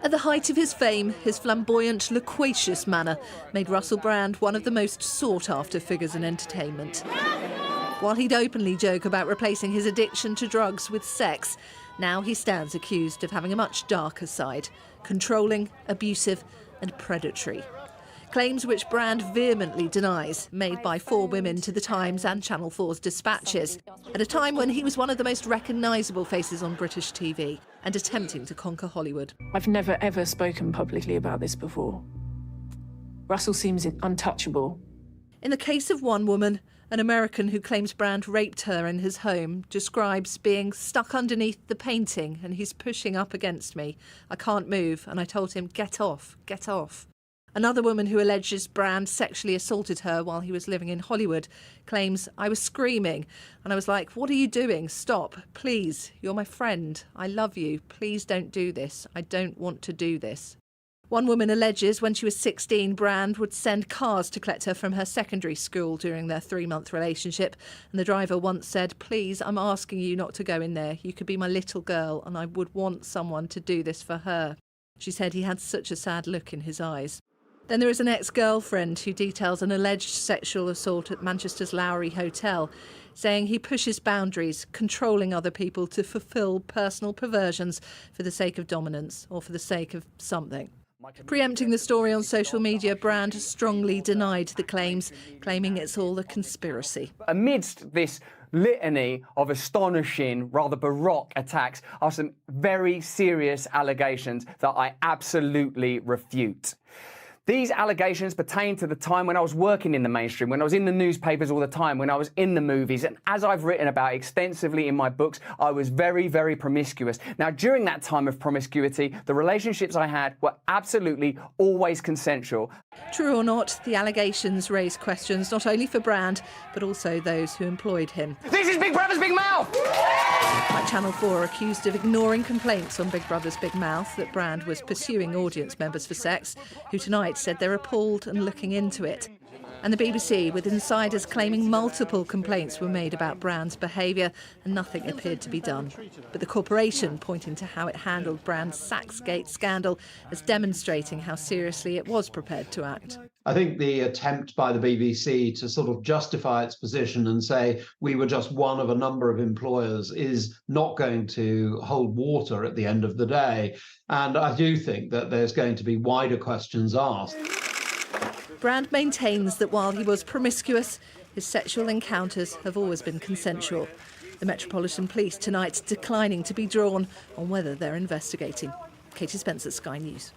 At the height of his fame, his flamboyant, loquacious manner made Russell Brand one of the most sought-after figures in entertainment. While he'd openly joke about replacing his addiction to drugs with sex, now he stands accused of having a much darker side: controlling, abusive and predatory. Claims which Brand vehemently denies, made by 4 women to the Times and Channel 4's dispatches, at a time when he was one of the most recognisable faces on British TV and attempting to conquer Hollywood. I've never ever spoken publicly about this before. Russell seems untouchable. In the case of one woman, an American who claims Brand raped her in his home describes being stuck underneath the painting and he's pushing up against me. I can't move, and I told him, get off, get off. Another woman who alleges Brand sexually assaulted her while he was living in Hollywood claims, I was screaming and I was like, what are you doing? Stop, please, you're my friend. I love you. Please don't do this. I don't want to do this. One woman alleges when she was 16, Brand would send cars to collect her from her secondary school during their 3-month relationship. And the driver once said, please, I'm asking you not to go in there. You could be my little girl and I would want someone to do this for her. She said he had such a sad look in his eyes. Then there is an ex-girlfriend who details an alleged sexual assault at Manchester's Lowry Hotel, saying he pushes boundaries, controlling other people to fulfil personal perversions for the sake of dominance or for the sake of something. Preempting the story on social media, Brand strongly denied the claims, claiming it's all a conspiracy. Amidst this litany of astonishing, rather baroque attacks are some very serious allegations that I absolutely refute. These allegations pertain to the time when I was working in the mainstream, when I was in the newspapers all the time, when I was in the movies, and as I've written about extensively in my books, I was very, very promiscuous. Now, during that time of promiscuity, the relationships I had were absolutely always consensual. True or not, the allegations raise questions not only for Brand, but also those who employed him. This is Big Brother's Big Mouth! Like Channel 4 are accused of ignoring complaints on Big Brother's Big Mouth that Brand was pursuing audience members for sex, who tonight said they're appalled and looking into it. And the BBC, with insiders claiming multiple complaints were made about Brand's behaviour and nothing appeared to be done. But the corporation pointing to how it handled Brand's Saxgate scandal as demonstrating how seriously it was prepared to act. I think the attempt by the BBC to sort of justify its position and say we were just one of a number of employers is not going to hold water at the end of the day. And I do think that there's going to be wider questions asked. Brand maintains that while he was promiscuous, his sexual encounters have always been consensual. The Metropolitan Police tonight declining to be drawn on whether they're investigating. Katie Spencer, Sky News.